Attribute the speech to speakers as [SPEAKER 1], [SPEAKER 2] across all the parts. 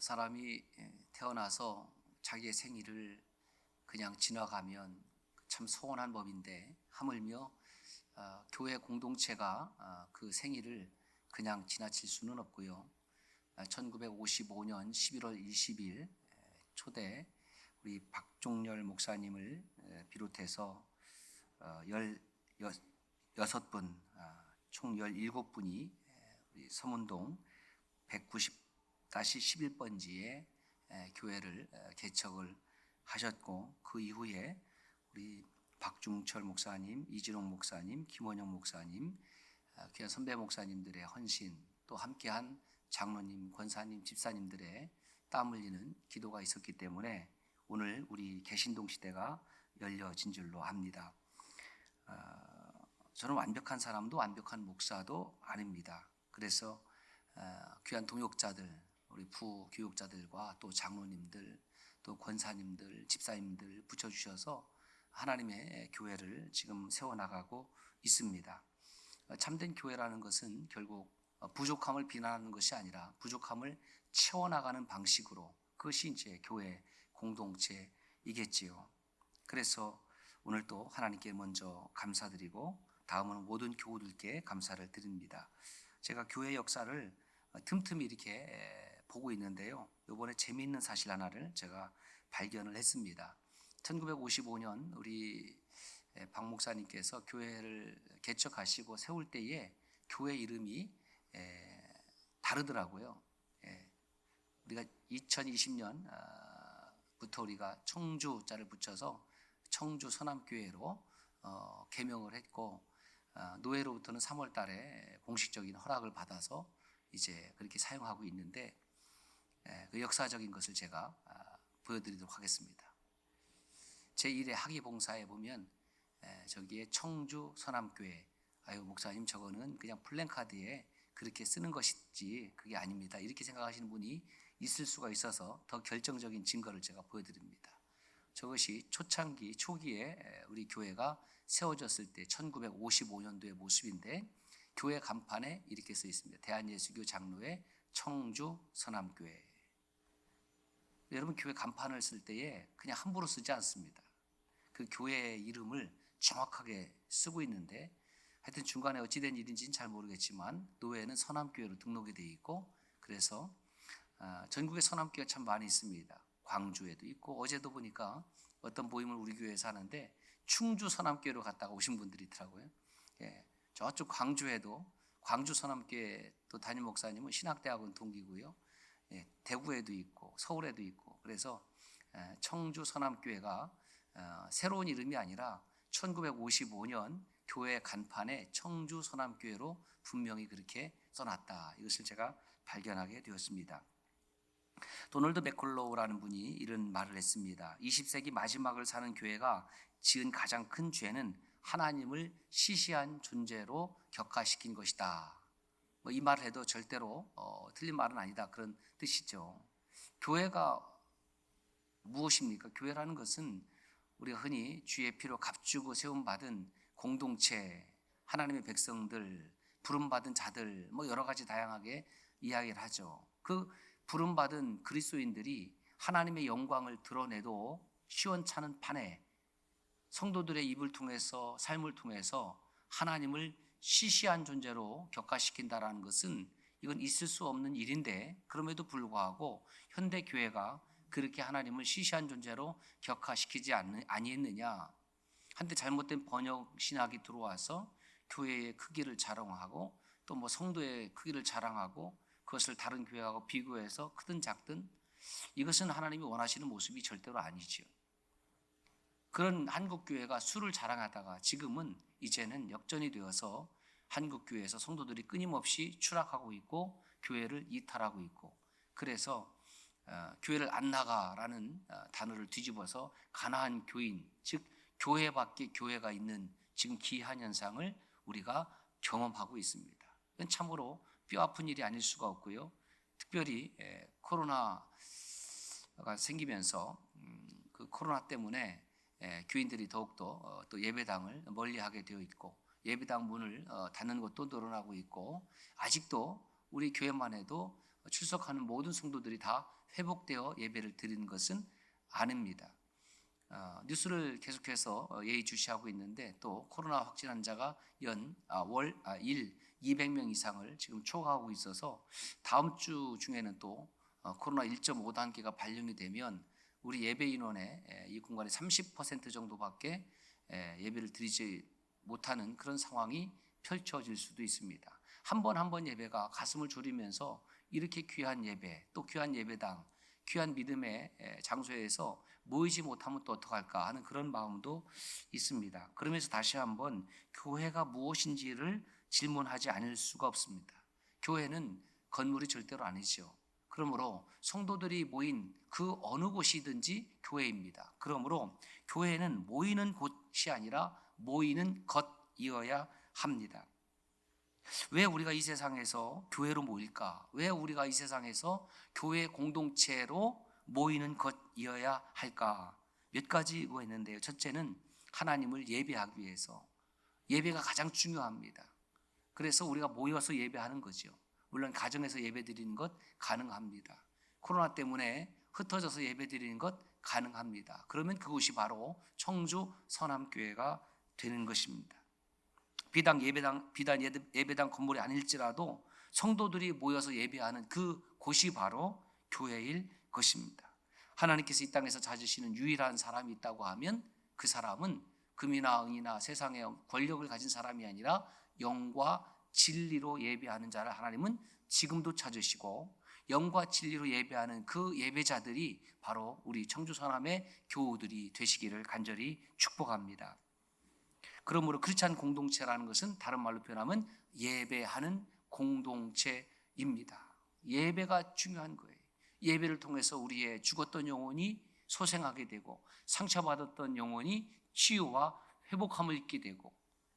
[SPEAKER 1] 사람이 태어나서 자기의 생일을 그냥 지나가면 참 서운한 법인데, 하물며 교회 공동체가 그 생일을 그냥 지나칠 수는 없고요. 1955년 11월 20일 초대 우리 박종렬 목사님을 비롯해서 16분, 총 17분이 우리 서문동 190-11번지에 교회를 개척을 하셨고, 그 이후에 우리 박중철 목사님, 이진홍 목사님, 김원영 목사님, 귀한 선배 목사님들의 헌신, 또 함께한 장로님, 권사님, 집사님들의 땀 흘리는 기도가 있었기 때문에 오늘 우리 개신동 시대가 열려진 줄로 압니다. 저는 완벽한 사람도 완벽한 목사도 아닙니다. 그래서 귀한 동역자들, 우리 부교육자들과 또 장로님들, 또 권사님들, 집사님들 붙여주셔서 하나님의 교회를 지금 세워나가고 있습니다. 참된 교회라는 것은 결국 부족함을 비난하는 것이 아니라 부족함을 채워나가는 방식으로, 그것이 이제 교회 공동체이겠지요. 그래서 오늘 또 하나님께 먼저 감사드리고 다음은 모든 교우들께 감사를 드립니다. 제가 교회 역사를 틈틈이 이렇게 보고 있는데요, 이번에 재미있는 사실 하나를 제가 발견을 했습니다. 1955년 우리 박 목사님께서 교회를 개척하시고 세울 때에 교회 이름이 다르더라고요. 우리가 2020년부터 우리가 청주자를 붙여서 청주 서남교회로 개명을 했고, 노회로부터는 3월 달에 공식적인 허락을 받아서 이제 그렇게 사용하고 있는데, 그 역사적인 것을 제가 보여드리도록 하겠습니다. 제1회 학위봉사에 보면 저기에 청주 서남교회, 아유 목사님 저거는 그냥 플랜카드에 그렇게 쓰는 것이지 그게 아닙니다, 이렇게 생각하시는 분이 있을 수가 있어서 더 결정적인 증거를 제가 보여드립니다. 저것이 초창기 초기에 우리 교회가 세워졌을 때 1955년도의 모습인데, 교회 간판에 이렇게 써 있습니다. 대한예수교 장로회 청주 서남교회. 여러분, 교회 간판을 쓸 때에 그냥 함부로 쓰지 않습니다. 그 교회의 이름을 정확하게 쓰고 있는데, 하여튼 중간에 어찌된 일인지는 잘 모르겠지만 노회는 서남교회로 등록이 되어 있고, 그래서 전국에 서남교회가 참 많이 있습니다. 광주에도 있고, 어제도 보니까 어떤 모임을 우리 교회에서 하는데 충주 서남교회로 갔다가 오신 분들이 있더라고요. 저쪽 광주에도, 광주 서남교회 또 담임 목사님은 신학대학원 동기고요. 대구에도 있고 서울에도 있고, 그래서 청주 서남교회가 새로운 이름이 아니라 1955년 교회 간판에 청주 서남교회로 분명히 그렇게 써놨다, 이것을 제가 발견하게 되었습니다. 도널드 맥콜로우라는 분이 이런 말을 했습니다. 20세기 마지막을 사는 교회가 지은 가장 큰 죄는 하나님을 시시한 존재로 격화시킨 것이다. 이 말을 해도 절대로 틀린 말은 아니다, 그런 뜻이죠. 교회가 무엇입니까? 교회라는 것은 우리가 흔히 주의 피로 값주고 세움받은 공동체, 하나님의 백성들, 부름받은 자들, 여러 가지 다양하게 이야기를 하죠. 그 부름받은 그리스도인들이 하나님의 영광을 드러내도 시원찮은 판에 성도들의 입을 통해서, 삶을 통해서 하나님을 시시한 존재로 격화시킨다라는 것은 이건 있을 수 없는 일인데, 그럼에도 불구하고 현대 교회가 그렇게 하나님을 시시한 존재로 격화시키지 아니했느냐. 한때 잘못된 번역 신학이 들어와서 교회의 크기를 자랑하고 또 성도의 크기를 자랑하고 그것을 다른 교회하고 비교해서 크든 작든, 이것은 하나님이 원하시는 모습이 절대로 아니지요. 그런 한국교회가 수를 자랑하다가 지금은 이제는 역전이 되어서 한국교회에서 성도들이 끊임없이 추락하고 있고 교회를 이탈하고 있고, 그래서 교회를 안 나가라는 단어를 뒤집어서 가나안 교인, 즉 교회 밖에 교회가 있는 지금 기이한 현상을 우리가 경험하고 있습니다. 이건 참으로 뼈아픈 일이 아닐 수가 없고요. 특별히 코로나가 생기면서 그 코로나 때문에 교인들이 더욱더 또 예배당을 멀리하게 되어 있고, 예배당 문을 닫는 것도 늘어나고 있고, 아직도 우리 교회만 해도 출석하는 모든 성도들이 다 회복되어 예배를 드리는 것은 아닙니다. 뉴스를 계속해서 예의주시하고 있는데 또 코로나 확진 환자가 일 200명 이상을 지금 초과하고 있어서 다음 주 중에는 또 코로나 1.5 단계가 발령이 되면 우리 예배 인원의 이 공간의 30% 정도밖에 예배를 드리지 못하는 그런 상황이 펼쳐질 수도 있습니다. 한 번 한 번 예배가 가슴을 졸이면서 이렇게 귀한 예배, 또 귀한 예배당, 귀한 믿음의 장소에서 모이지 못하면 또 어떡할까 하는 그런 마음도 있습니다. 그러면서 다시 한번 교회가 무엇인지를 질문하지 않을 수가 없습니다. 교회는 건물이 절대로 아니죠. 그러므로 성도들이 모인 그 어느 곳이든지 교회입니다. 그러므로 교회는 모이는 곳이 아니라 모이는 것이어야 합니다. 왜 우리가 이 세상에서 교회로 모일까? 왜 우리가 이 세상에서 교회 공동체로 모이는 것이어야 할까? 몇 가지가 있는데요. 첫째는 하나님을 예배하기 위해서. 예배가 가장 중요합니다. 그래서 우리가 모여서 예배하는 거죠. 물론 가정에서 예배 드리는 것 가능합니다. 코로나 때문에 흩어져서 예배 드리는 것 가능합니다. 그러면 그것이 바로 청주 선함교회가 되는 것입니다. 비단 예배당 건물이 아닐지라도 성도들이 모여서 예배하는 그 곳이 바로 교회일 것입니다. 하나님께서 이 땅에서 찾으시는 유일한 사람이 있다고 하면 그 사람은 금이나 은이나 세상의 권력을 가진 사람이 아니라 영과 진리로 예배하는 자를 하나님은 지금도 찾으시고, 영과 진리로 예배하는 그 예배자들이 바로 우리 청주 선함의 교우들이 되시기를 간절히 축복합니다. 그러므로 크리스찬 공동체라는 것은 다른 말로 표현하면 예배하는 공동체입니다. 예배가 중요한 거예요. 예배를 통해서 우리의 죽었던 영혼이 소생하게 되고, 상처받았던 영혼이 치유와 회복함을 입게 되고,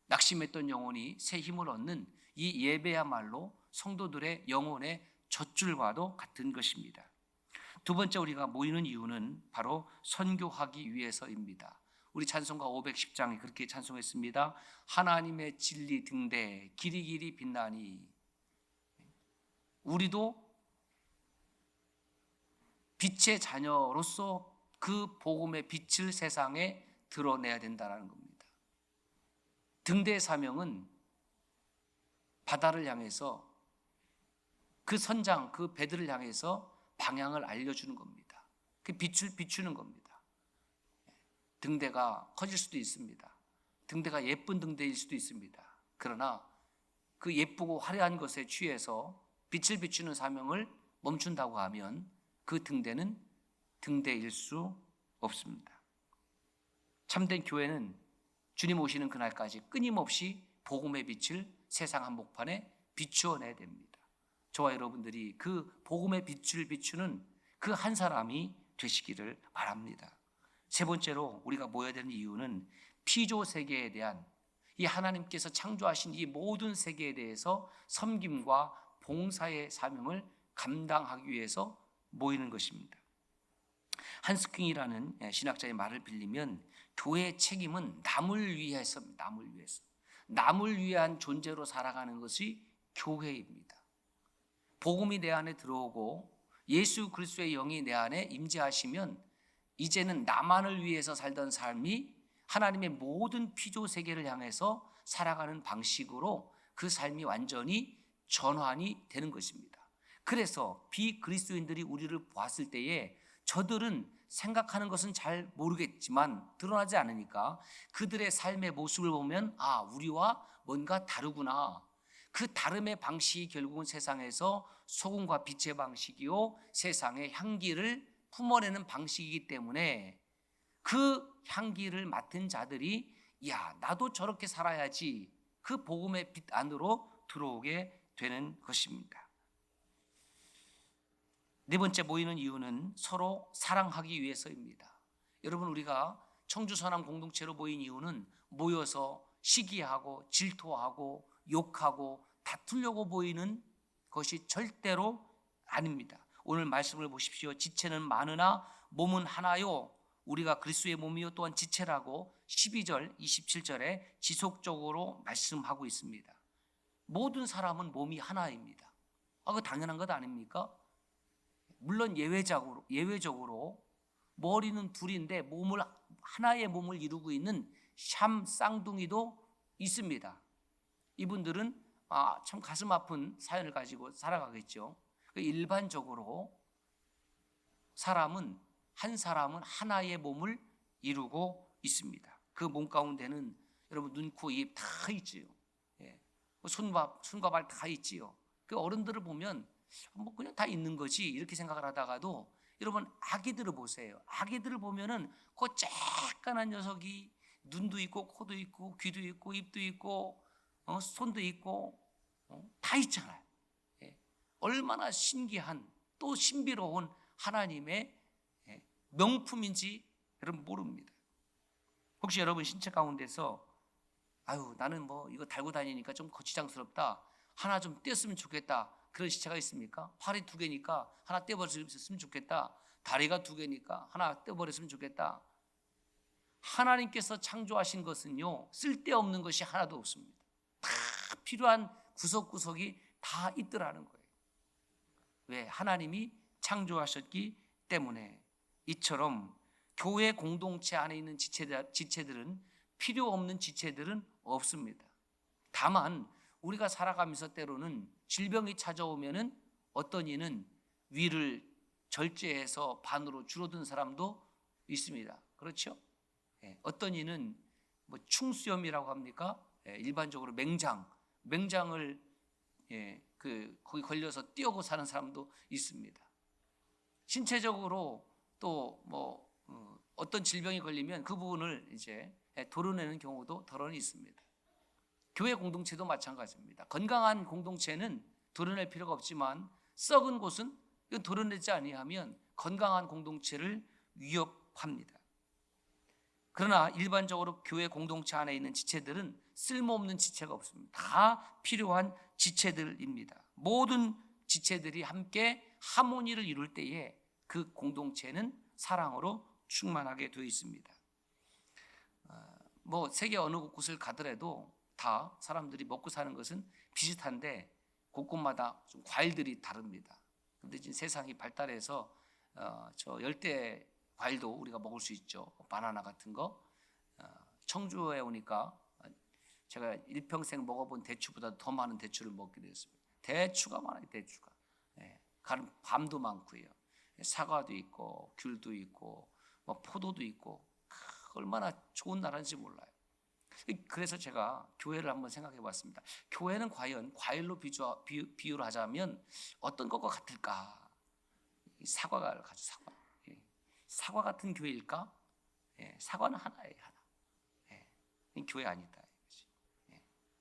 [SPEAKER 1] 낙심했던 영혼이 새 힘을 얻는 이 예배야말로 성도들의 영혼의 젖줄과도 같은 것입니다. 두 번째, 우리가 모이는 이유는 바로 선교하기 위해서입니다. 우리 찬송가 510장에 그렇게 찬송했습니다. 하나님의 진리 등대 길이 길이 빛나니. 우리도 빛의 자녀로서 그 복음의 빛을 세상에 드러내야 된다는 겁니다. 등대의 사명은 바다를 향해서, 그 선장, 그 배들을 향해서 방향을 알려주는 겁니다. 그 빛을 비추는 겁니다. 등대가 커질 수도 있습니다. 등대가 예쁜 등대일 수도 있습니다. 그러나 그 예쁘고 화려한 것에 취해서 빛을 비추는 사명을 멈춘다고 하면 그 등대는 등대일 수 없습니다. 참된 교회는 주님 오시는 그날까지 끊임없이 복음의 빛을 세상 한복판에 비추어내야 됩니다. 저와 여러분들이 그 복음의 빛을 비추는 그 한 사람이 되시기를 바랍니다. 세 번째로 우리가 모여야 되는 이유는 피조 세계에 대한, 이 하나님께서 창조하신 이 모든 세계에 대해서 섬김과 봉사의 사명을 감당하기 위해서 모이는 것입니다. 한스킹이라는 신학자의 말을 빌리면 교회의 책임은 남을 위해서입니다. 남을 위한 존재로 살아가는 것이 교회입니다. 복음이 내 안에 들어오고 예수 그리스도의 영이 내 안에 임재하시면 이제는 나만을 위해서 살던 삶이 하나님의 모든 피조 세계를 향해서 살아가는 방식으로 그 삶이 완전히 전환이 되는 것입니다. 그래서 비그리스도인들이 우리를 보았을 때에 저들은 생각하는 것은 잘 모르겠지만 드러나지 않으니까 그들의 삶의 모습을 보면 우리와 뭔가 다르구나. 그 다름의 방식이 결국은 세상에서 소금과 빛의 방식이요 세상의 향기를 품어내는 방식이기 때문에 그 향기를 맡은 자들이 나도 저렇게 살아야지, 그 복음의 빛 안으로 들어오게 되는 것입니다. 네 번째, 모이는 이유는 서로 사랑하기 위해서입니다. 여러분, 우리가 청주 선함 공동체로 모인 이유는 모여서 시기하고 질투하고 욕하고 다투려고 모이는 것이 절대로 아닙니다. 오늘 말씀을 보십시오. 지체는 많으나 몸은 하나요, 우리가 그리스도의 몸이요 또한 지체라고 12절 27절에 지속적으로 말씀하고 있습니다. 모든 사람은 몸이 하나입니다. 그거 당연한 것 아닙니까? 물론 예외적으로 머리는 둘인데 하나의 몸을 이루고 있는 샴 쌍둥이도 있습니다. 이분들은 참 가슴 아픈 사연을 가지고 살아가겠죠. 일반적으로 한 사람은 하나의 몸을 이루고 있습니다. 그 몸 가운데는 여러분 눈, 코, 입 다 있지요. 손과 발 다 있지요. 그 어른들을 보면 뭐 그냥 다 있는 거지 이렇게 생각을 하다가도 여러분 아기들을 보세요. 아기들을 보면은 그 쬐깐한 녀석이 눈도 있고 코도 있고 귀도 있고 입도 있고 손도 있고 다 있잖아요. 얼마나 신기한 또 신비로운 하나님의 명품인지 여러분 모릅니다. 혹시 여러분 신체 가운데서 나는 뭐 이거 달고 다니니까 좀 거치장스럽다, 하나 좀 떼었으면 좋겠다, 그런 신체가 있습니까? 팔이 2개니까 하나 떼버렸으면 좋겠다, 다리가 2개니까 하나 떼버렸으면 좋겠다. 하나님께서 창조하신 것은요 쓸데없는 것이 하나도 없습니다. 다 필요한 구석구석이 다 있더라는 거예요. 왜? 하나님이 창조하셨기 때문에. 이처럼 교회 공동체 안에 있는 지체들은 필요 없는 지체들은 없습니다. 다만 우리가 살아가면서 때로는 질병이 찾아오면은 어떤 이는 위를 절제해서 반으로 줄어든 사람도 있습니다. 그렇죠? 어떤 이는 뭐 충수염이라고 합니까? 일반적으로 맹장을 거기 걸려서 뛰어고 사는 사람도 있습니다. 신체적으로 또 뭐 어떤 질병이 걸리면 그 부분을 이제 도려내는 경우도 더러는 있습니다. 교회 공동체도 마찬가지입니다. 건강한 공동체는 도려낼 필요가 없지만 썩은 곳은 도려내지 아니하면 건강한 공동체를 위협합니다. 그러나 일반적으로 교회 공동체 안에 있는 지체들은 쓸모없는 지체가 없습니다. 다 필요한 지체들입니다. 모든 지체들이 함께 하모니를 이룰 때에 그 공동체는 사랑으로 충만하게 되어 있습니다. 뭐 세계 어느 곳을 가더라도 다 사람들이 먹고 사는 것은 비슷한데 곳곳마다 좀 과일들이 다릅니다. 그런데 지금 세상이 발달해서 저 열대 과일도 우리가 먹을 수 있죠. 바나나 같은 거. 청주에 오니까 제가 일평생 먹어본 대추보다 더 많은 대추를 먹게 되었습니다. 대추가 많아요. 대추가. 밤도 많고요. 사과도 있고 귤도 있고 뭐 포도도 있고 얼마나 좋은 나라인지 몰라요. 그래서 제가 교회를 한번 생각해 봤습니다. 교회는 과연 과일로 비유를 하자면 어떤 것과 같을까? 사과를 가지고 사과 같은 교회일까? 사과는 하나예요, 하나. 교회 아니다.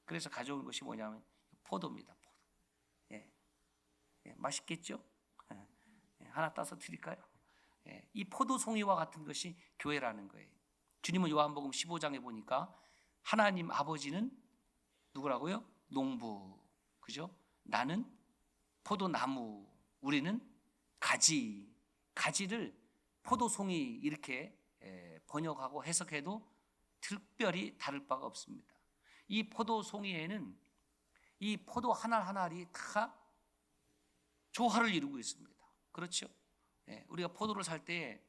[SPEAKER 1] 그래서 가져온 것이 뭐냐면 포도입니다. 포도. 맛있겠죠? 하나 따서 드릴까요? 이 포도송이와 같은 것이 교회라는 거예요. 주님은 요한복음 15장에 보니까 하나님 아버지는 누구라고요? 농부, 그죠? 나는 포도나무, 우리는 가지를 포도송이 이렇게 번역하고 해석해도 특별히 다를 바가 없습니다. 이 포도송이에는 이 포도 하나하나리 다 조화를 이루고 있습니다. 그렇죠? 우리가 포도를 살 때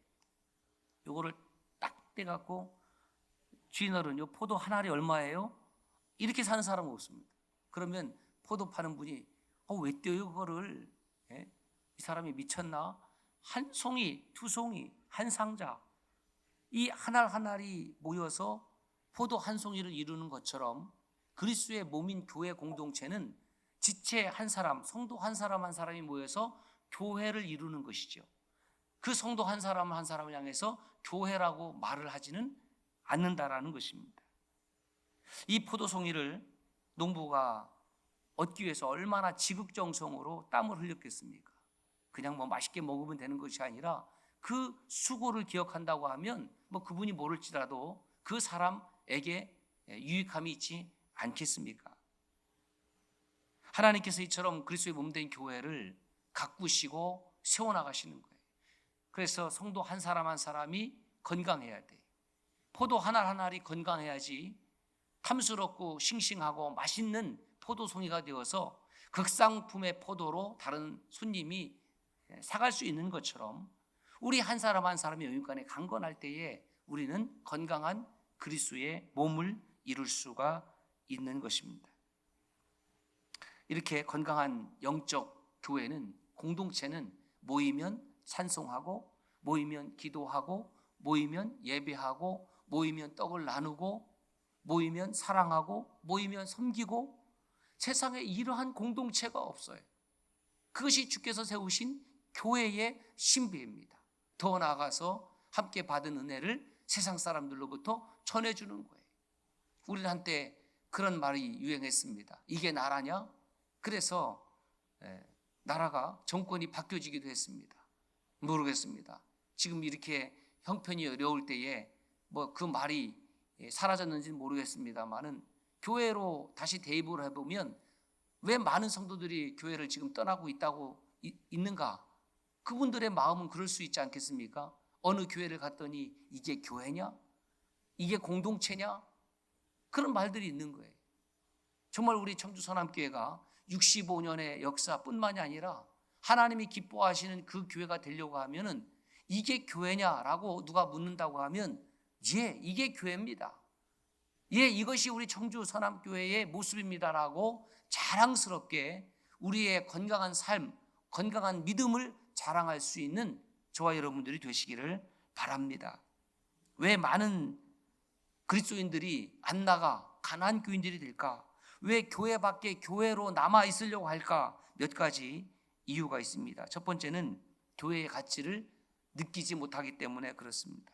[SPEAKER 1] 요거를 딱 떼갖고 주인어른 요 포도 한 알이 얼마예요? 이렇게 사는 사람은 없습니다. 그러면 포도 파는 분이 왜 떼요 그거를? 이 사람이 미쳤나? 한 송이, 2송이, 한 상자, 이 한 알 한 알이 모여서 포도 한 송이를 이루는 것처럼 그리스도의 몸인 교회 공동체는 지체 한 사람, 성도 한 사람 한 사람이 모여서 교회를 이루는 것이죠. 그 성도 한 사람 한 사람을 향해서 교회라고 말을 하지는 않는다라는 것입니다. 이 포도송이를 농부가 얻기 위해서 얼마나 지극정성으로 땀을 흘렸겠습니까? 그냥 뭐 맛있게 먹으면 되는 것이 아니라 그 수고를 기억한다고 하면 뭐 그분이 모를지라도 그 사람에게 유익함이 있지 않겠습니까? 하나님께서 이처럼 그리스도의 몸된 교회를 가꾸시고 세워나가시는 거예요. 그래서 성도 한 사람 한 사람이 건강해야 돼. 포도 한 알 한 알이 건강해야지 탐스럽고 싱싱하고 맛있는 포도송이가 되어서 극상품의 포도로 다른 손님이 사갈 수 있는 것처럼 우리 한 사람 한 사람의 영육간에 강건할 때에 우리는 건강한 그리스도의 몸을 이룰 수가 있는 것입니다. 이렇게 건강한 영적 교회는, 공동체는 모이면 찬송하고, 모이면 기도하고, 모이면 예배하고, 모이면 떡을 나누고, 모이면 사랑하고, 모이면 섬기고, 세상에 이러한 공동체가 없어요. 그것이 주께서 세우신 교회의 신비입니다. 더 나아가서 함께 받은 은혜를 세상 사람들로부터 전해주는 거예요. 우리는 한때 그런 말이 유행했습니다. 이게 나라냐? 그래서 나라가 정권이 바뀌어지기도 했습니다. 모르겠습니다. 지금 이렇게 형편이 어려울 때에 뭐 그 말이 사라졌는지는 모르겠습니다만은 교회로 다시 대입을 해보면 왜 많은 성도들이 교회를 지금 떠나고 있는가? 그분들의 마음은 그럴 수 있지 않겠습니까? 어느 교회를 갔더니 이게 교회냐? 이게 공동체냐? 그런 말들이 있는 거예요. 정말 우리 청주 서남교회가 65년의 역사뿐만이 아니라 하나님이 기뻐하시는 그 교회가 되려고 하면은 이게 교회냐라고 누가 묻는다고 하면 예, 이게 교회입니다. 예, 이것이 우리 청주 서남교회의 모습입니다라고 자랑스럽게 우리의 건강한 삶, 건강한 믿음을 자랑할 수 있는 저와 여러분들이 되시기를 바랍니다. 왜 많은 그리스도인들이 안 나가 가난한 교인들이 될까? 왜 교회 밖에 교회로 남아 있으려고 할까? 몇 가지 이유가 있습니다. 첫 번째는 교회의 가치를 느끼지 못하기 때문에 그렇습니다.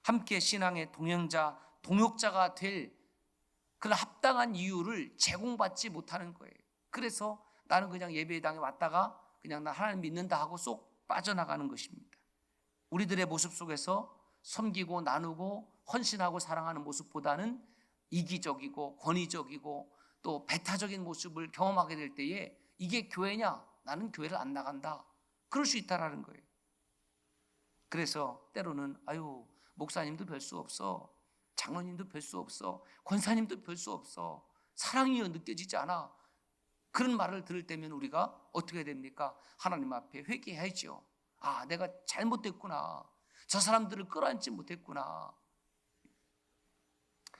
[SPEAKER 1] 함께 신앙의 동행자, 동역자가 될 그런 합당한 이유를 제공받지 못하는 거예요. 그래서 나는 그냥 예배당에 왔다가 그냥 나 하나님 믿는다 하고 쏙 빠져나가는 것입니다. 우리들의 모습 속에서 섬기고 나누고 헌신하고 사랑하는 모습보다는 이기적이고 권위적이고 또 배타적인 모습을 경험하게 될 때에 이게 교회냐? 나는 교회를 안 나간다. 그럴 수 있다라는 거예요. 그래서 때로는 목사님도 별 수 없어, 장로님도 별 수 없어, 권사님도 별 수 없어, 사랑이 느껴지지 않아. 그런 말을 들을 때면 우리가 어떻게 됩니까? 하나님 앞에 회개해야죠. 내가 잘못됐구나. 저 사람들을 끌어안지 못했구나.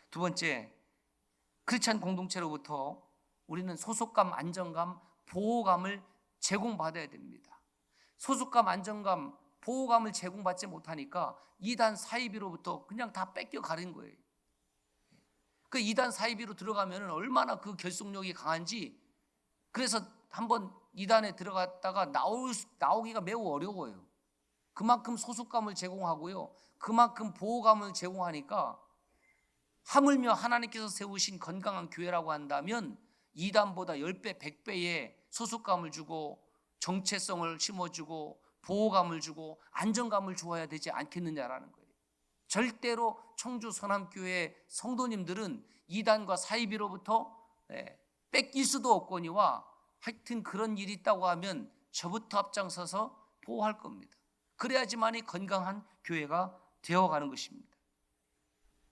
[SPEAKER 1] 두 번째, 크리스찬 공동체로부터 우리는 소속감, 안정감, 보호감을 제공받아야 됩니다. 소속감, 안정감, 보호감을 제공받지 못하니까 이단 사이비로부터 그냥 다 뺏겨가는 거예요. 그 이단 사이비로 들어가면 얼마나 그 결속력이 강한지, 그래서 한번 이단에 들어갔다가 나오기가 매우 어려워요. 그만큼 소속감을 제공하고요, 그만큼 보호감을 제공하니까 하물며 하나님께서 세우신 건강한 교회라고 한다면 이단보다 10배, 100배의 소속감을 주고 정체성을 심어주고 보호감을 주고 안정감을 주어야 되지 않겠느냐라는 거예요. 절대로 청주 서남교회 성도님들은 이단과 사이비로부터 뺏길 수도 없거니와 하여튼 그런 일이 있다고 하면 저부터 앞장서서 보호할 겁니다. 그래야지만이 건강한 교회가 되어가는 것입니다.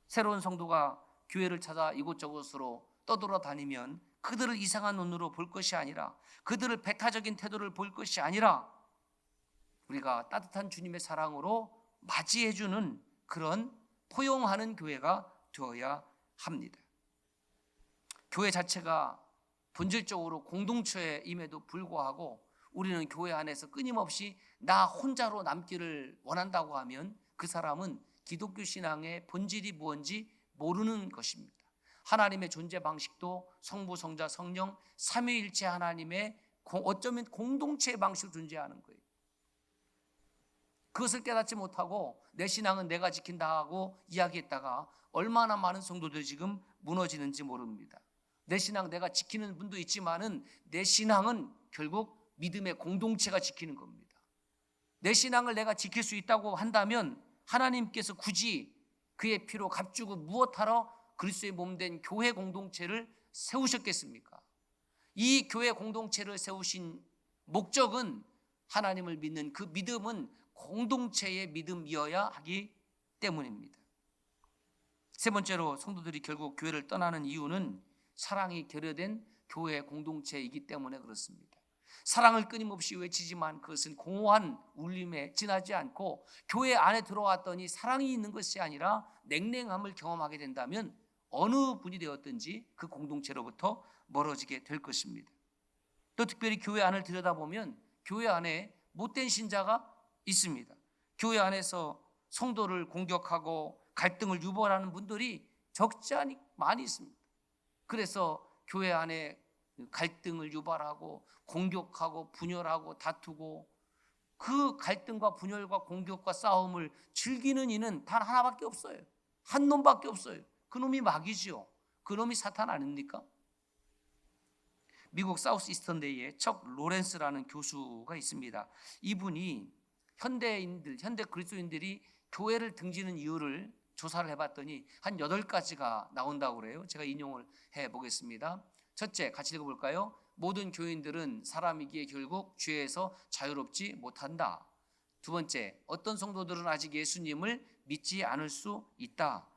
[SPEAKER 1] 새로운 성도가 교회를 찾아 이곳저곳으로 떠돌아다니면 그들을 이상한 눈으로 볼 것이 아니라, 그들을 배타적인 태도를 볼 것이 아니라 우리가 따뜻한 주님의 사랑으로 맞이해주는 그런 포용하는 교회가 되어야 합니다. 교회 자체가 본질적으로 공동체임에도 불구하고 우리는 교회 안에서 끊임없이 나 혼자로 남기를 원한다고 하면 그 사람은 기독교 신앙의 본질이 무엇인지 모르는 것입니다. 하나님의 존재 방식도 성부, 성자, 성령 삼위일체 하나님의 어쩌면 공동체의 방식으로 존재하는 거예요. 그것을 깨닫지 못하고 내 신앙은 내가 지킨다 하고 이야기했다가 얼마나 많은 성도들이 지금 무너지는지 모릅니다. 내 신앙 내가 지키는 분도 있지만은 내 신앙은 결국 믿음의 공동체가 지키는 겁니다. 내 신앙을 내가 지킬 수 있다고 한다면 하나님께서 굳이 그의 피로 값주고 무엇하러 그리스도의 몸된 교회 공동체를 세우셨겠습니까? 이 교회 공동체를 세우신 목적은 하나님을 믿는 그 믿음은 공동체의 믿음이어야 하기 때문입니다. 세 번째로 성도들이 결국 교회를 떠나는 이유는 사랑이 결여된 교회 공동체이기 때문에 그렇습니다. 사랑을 끊임없이 외치지만 그것은 공허한 울림에 지나지 않고 교회 안에 들어왔더니 사랑이 있는 것이 아니라 냉랭함을 경험하게 된다면 어느 분이 되었든지 그 공동체로부터 멀어지게 될 것입니다. 또 특별히 교회 안을 들여다보면 교회 안에 못된 신자가 있습니다. 교회 안에서 성도를 공격하고 갈등을 유발하는 분들이 적지 않이 많이 있습니다. 그래서 교회 안에 갈등을 유발하고 공격하고 분열하고 다투고 그 갈등과 분열과 공격과 싸움을 즐기는 이는 단 하나밖에 없어요. 한 놈밖에 없어요. 그 놈이 마귀지요. 그 놈이 사탄 아닙니까? 미국 사우스 이스턴대에 척 로렌스라는 교수가 있습니다. 이분이 현대 그리스도인들이 교회를 등지는 이유를 조사를 해봤더니 한 8가지가 나온다고 그래요. 제가 인용을 해보겠습니다. 첫째, 같이 읽어볼까요? 모든 교인들은 사람이기에 결국 죄에서 자유롭지 못한다. 두 번째, 어떤 성도들은 아직 예수님을 믿지 않을 수 있다.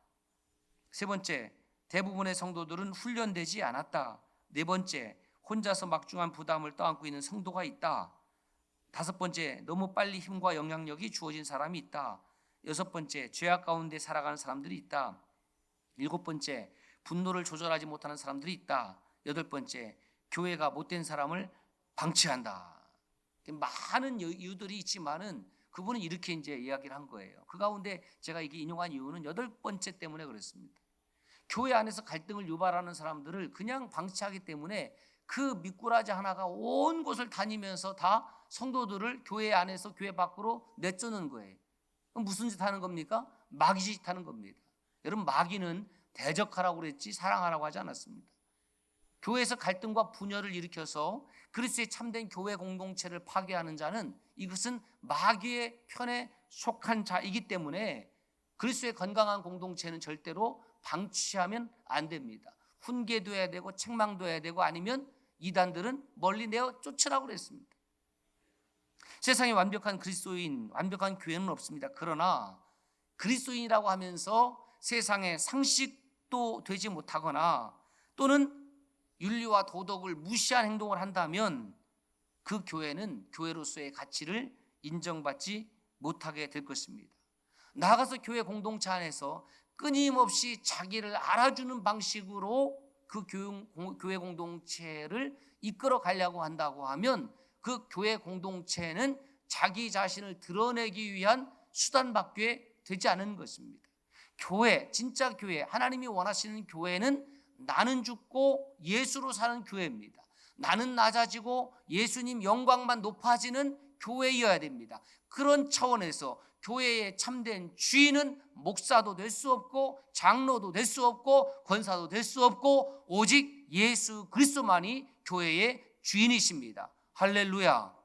[SPEAKER 1] 세 번째, 대부분의 성도들은 훈련되지 않았다. 네 번째, 혼자서 막중한 부담을 떠안고 있는 성도가 있다. 다섯 번째, 너무 빨리 힘과 영향력이 주어진 사람이 있다. 여섯 번째, 죄악 가운데 살아가는 사람들이 있다. 일곱 번째, 분노를 조절하지 못하는 사람들이 있다. 여덟 번째, 교회가 못된 사람을 방치한다. 많은 이유들이 있지만은 그분은 이렇게 이제 이야기를 한 거예요. 그 가운데 제가 이게 인용한 이유는 8번째 때문에 그렇습니다. 교회 안에서 갈등을 유발하는 사람들을 그냥 방치하기 때문에 그 미꾸라지 하나가 온 곳을 다니면서 다 성도들을 교회 안에서 교회 밖으로 내쫓는 거예요. 그럼 무슨 짓 하는 겁니까? 마귀 짓 하는 겁니다. 여러분, 마귀는 대적하라고 그랬지 사랑하라고 하지 않았습니다. 교회에서 갈등과 분열을 일으켜서 그리스도의 참된 교회 공동체를 파괴하는 자는 이것은 마귀의 편에 속한 자이기 때문에 그리스도의 건강한 공동체는 절대로 방치하면 안 됩니다. 훈계돼야 되고 책망돼야 되고 아니면 이단들은 멀리 내어 쫓으라고 그랬습니다. 세상에 완벽한 그리스도인, 완벽한 교회는 없습니다. 그러나 그리스도인이라고 하면서 세상에 상식도 되지 못하거나 또는 윤리와 도덕을 무시한 행동을 한다면 그 교회는 교회로서의 가치를 인정받지 못하게 될 것입니다. 나아가서 교회 공동체 안에서 끊임없이 자기를 알아주는 방식으로 그 교회 공동체를 이끌어 가려고 한다고 하면 그 교회 공동체는 자기 자신을 드러내기 위한 수단밖에 되지 않은 것입니다. 교회, 진짜 교회, 하나님이 원하시는 교회는 나는 죽고 예수로 사는 교회입니다. 나는 낮아지고 예수님 영광만 높아지는 교회여야 됩니다. 그런 차원에서 교회의 참된 주인은 목사도 될 수 없고 장로도 될 수 없고 권사도 될 수 없고 오직 예수 그리스도만이 교회의 주인이십니다. 할렐루야.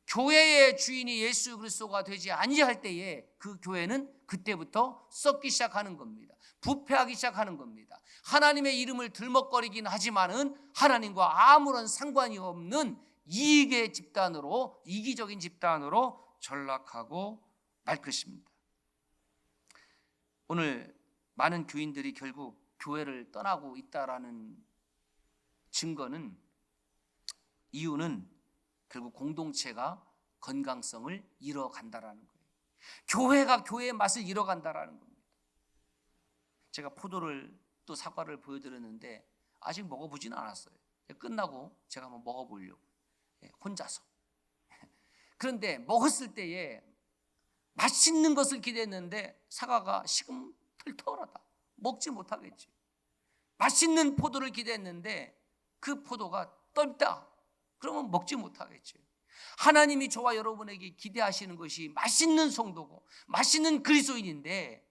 [SPEAKER 1] 교회의 주인이 예수 그리스도가 되지 아니할 때에 그 교회는 그때부터 썩기 시작하는 겁니다. 부패하기 시작하는 겁니다. 하나님의 이름을 들먹거리긴 하지만은 하나님과 아무런 상관이 없는 이익의 집단으로, 이기적인 집단으로 전락하고 말 것입니다. 오늘 많은 교인들이 결국 교회를 떠나고 있다라는 증거는, 이유는 결국 공동체가 건강성을 잃어간다라는 거예요. 교회가 교회의 맛을 잃어간다라는 겁니다. 제가 포도를 또 사과를 보여드렸는데 아직 먹어보지는 않았어요. 끝나고 제가 한번 먹어보려고, 혼자서. 그런데 먹었을 때에 맛있는 것을 기대했는데 사과가 식으면 털털하다. 먹지 못하겠지. 맛있는 포도를 기대했는데 그 포도가 떫다. 그러면 먹지 못하겠지. 하나님이 저와 여러분에게 기대하시는 것이 맛있는 성도고 맛있는 그리스도인인데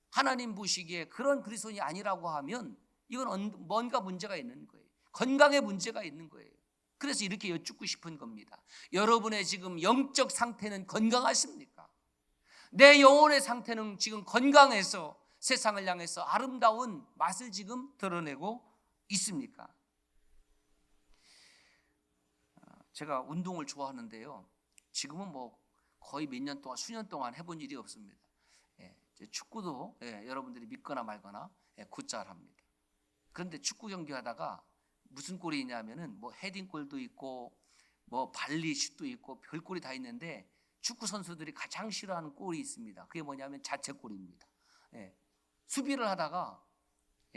[SPEAKER 1] 하나님 보시기에 그런 그리스도인이 아니라고 하면 이건 뭔가 문제가 있는 거예요. 건강에 문제가 있는 거예요. 그래서 이렇게 여쭙고 싶은 겁니다. 여러분의 지금 영적 상태는 건강하십니까? 내 영혼의 상태는 지금 건강해서 세상을 향해서 아름다운 맛을 지금 드러내고 있습니까? 제가 운동을 좋아하는데요. 지금은 뭐 거의 몇 년 동안, 수년 동안 해본 일이 없습니다. 축구도 여러분들이 믿거나 말거나 곧잘 합니다. 그런데 축구 경기 하다가 무슨 골이 있냐면은 뭐 헤딩골도 있고 뭐 발리 슛도 있고 별골이 다 있는데 축구 선수들이 가장 싫어하는 골이 있습니다. 그게 뭐냐면 자책골입니다. 예. 수비를 하다가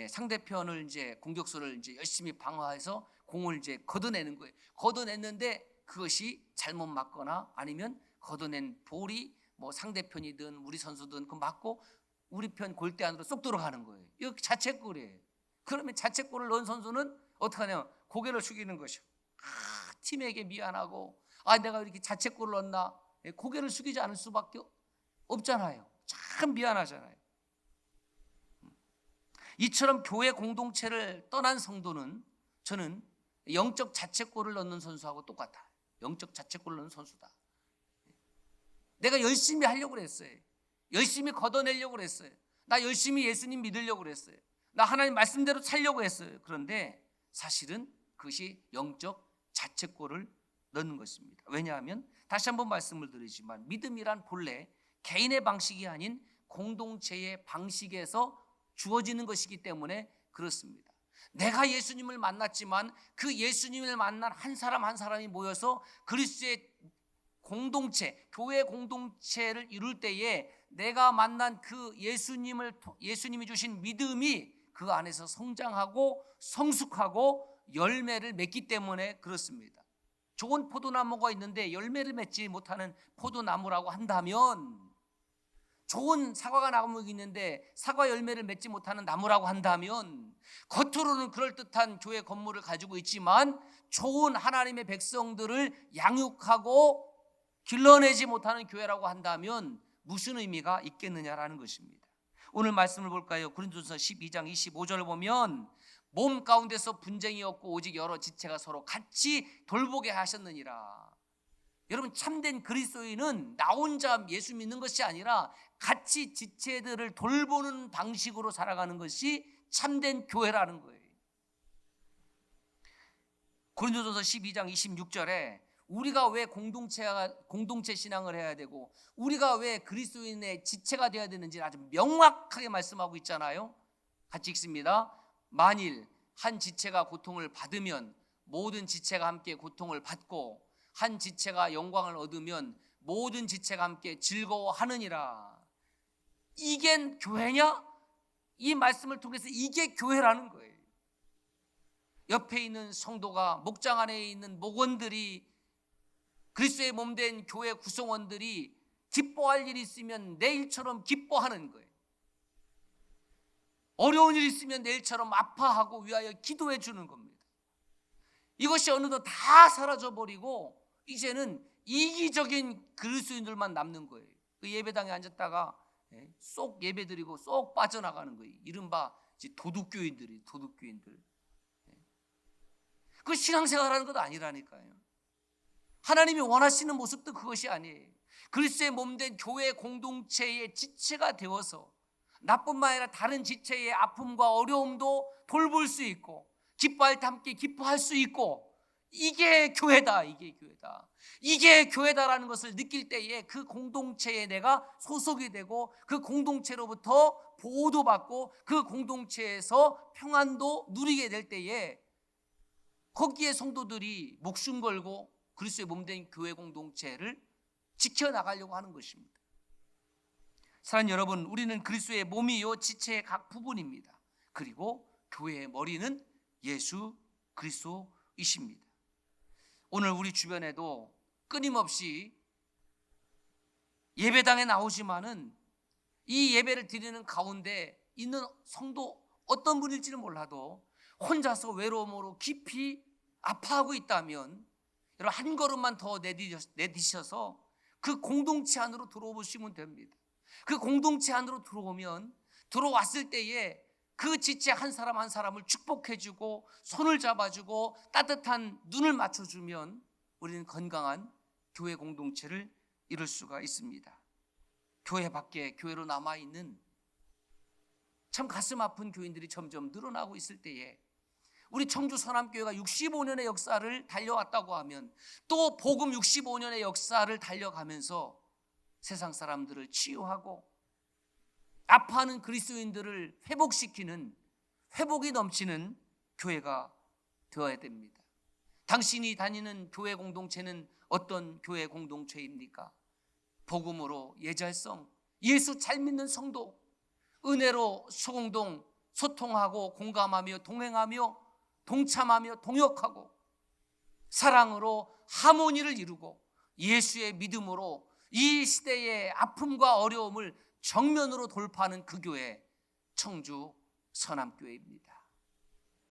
[SPEAKER 1] 상대편을 이제 공격수를 이제 열심히 방어해서 공을 이제 걷어내는 거예요. 걷어냈는데 그것이 잘못 맞거나 아니면 걷어낸 볼이 뭐 상대편이든 우리 선수든 그 맞고 우리 편 골대 안으로 쏙 들어가는 거예요. 이거 자책골이에요. 그러면 자책골을 넣은 선수는 어떻게 하냐면 고개를 숙이는 것이요. 팀에게 미안하고 내가 이렇게 자책골을 넣었나, 고개를 숙이지 않을 수밖에 없잖아요. 참 미안하잖아요. 이처럼 교회 공동체를 떠난 성도는 저는 영적 자책골을 넣는 선수하고 똑같아요. 영적 자책골을 넣는 선수다. 내가 열심히 하려고 그랬어요. 열심히 걷어내려고 그랬어요. 나 열심히 예수님 믿으려고 그랬어요. 나 하나님 말씀대로 살려고 했어요. 그런데 사실은 그것이 영적 자책골을 넣는 것입니다. 왜냐하면 다시 한번 말씀을 드리지만 믿음이란 본래 개인의 방식이 아닌 공동체의 방식에서 주어지는 것이기 때문에 그렇습니다. 내가 예수님을 만났지만 그 예수님을 만난 한 사람 한 사람이 모여서 그리스도의 공동체, 교회 공동체를 이룰 때에 내가 만난 그 예수님이 주신 믿음이 그 안에서 성장하고 성숙하고 열매를 맺기 때문에 그렇습니다. 좋은 포도나무가 있는데 열매를 맺지 못하는 포도나무라고 한다면, 좋은 사과가 나무가 있는데 사과 열매를 맺지 못하는 나무라고 한다면, 겉으로는 그럴듯한 교회 건물을 가지고 있지만 좋은 하나님의 백성들을 양육하고 길러내지 못하는 교회라고 한다면 무슨 의미가 있겠느냐라는 것입니다. 오늘 말씀을 볼까요? 고린도전서 12장 25절을 보면 몸 가운데서 분쟁이 없고 오직 여러 지체가 서로 같이 돌보게 하셨느니라. 여러분, 참된 그리스도인은 나 혼자 예수 믿는 것이 아니라 같이 지체들을 돌보는 방식으로 살아가는 것이 참된 교회라는 거예요. 고린도전서 12장 26절에 우리가 왜 공동체 신앙을 해야 되고 우리가 왜 그리스도인의 지체가 되어야 되는지 아주 명확하게 말씀하고 있잖아요. 같이 읽습니다. 만일 한 지체가 고통을 받으면 모든 지체가 함께 고통을 받고 한 지체가 영광을 얻으면 모든 지체가 함께 즐거워하느니라. 이게 교회냐? 이 말씀을 통해서 이게 교회라는 거예요. 옆에 있는 성도가, 목장 안에 있는 목원들이, 그리스도의 몸된 교회 구성원들이 기뻐할 일이 있으면 내일처럼 기뻐하는 거예요. 어려운 일이 있으면 내일처럼 아파하고 위하여 기도해 주는 겁니다. 이것이 어느덧 다 사라져버리고 이제는 이기적인 그리스도인들만 남는 거예요. 그 예배당에 앉았다가 쏙 예배드리고 쏙 빠져나가는 거예요. 이른바 도둑교인들. 그 신앙생활하는 것도 아니라니까요. 하나님이 원하시는 모습도 그것이 아니에요. 그리스도의 몸된 교회 공동체의 지체가 되어서 나뿐만 아니라 다른 지체의 아픔과 어려움도 돌볼 수 있고 기뻐할 때 함께 기뻐할 수 있고, 이게 교회다. 이게 교회다라는 것을 느낄 때에 그 공동체에 내가 소속이 되고 그 공동체로부터 보호도 받고 그 공동체에서 평안도 누리게 될 때에 거기에 성도들이 목숨 걸고 그리스도의 몸된 교회 공동체를 지켜나가려고 하는 것입니다. 사랑하는 여러분, 우리는 그리스도의 몸이요 지체의 각 부분입니다. 그리고 교회의 머리는 예수 그리스도이십니다. 오늘 우리 주변에도 끊임없이 예배당에 나오지만은 이 예배를 드리는 가운데 있는 성도 어떤 분일지는 몰라도 혼자서 외로움으로 깊이 아파하고 있다면 여러분, 한 걸음만 더 내디셔서 그 공동체 안으로 들어오시면 됩니다. 그 공동체 안으로 들어왔을 때에 그 지체 한 사람 한 사람을 축복해주고 손을 잡아주고 따뜻한 눈을 맞춰주면 우리는 건강한 교회 공동체를 이룰 수가 있습니다. 교회 밖에 교회로 남아있는 참 가슴 아픈 교인들이 점점 늘어나고 있을 때에 우리 청주 서남교회가 65년의 역사를 달려왔다고 하면 또 복음 65년의 역사를 달려가면서 세상 사람들을 치유하고 아파하는 그리스도인들을 회복시키는 회복이 넘치는 교회가 되어야 됩니다. 당신이 다니는 교회 공동체는 어떤 교회 공동체입니까? 복음으로 예절성, 예수 잘 믿는 성도, 은혜로 수공동, 소통하고 공감하며 동행하며 동참하며 동역하고 사랑으로 하모니를 이루고 예수의 믿음으로 이 시대의 아픔과 어려움을 정면으로 돌파하는 그 교회, 청주 서남교회입니다.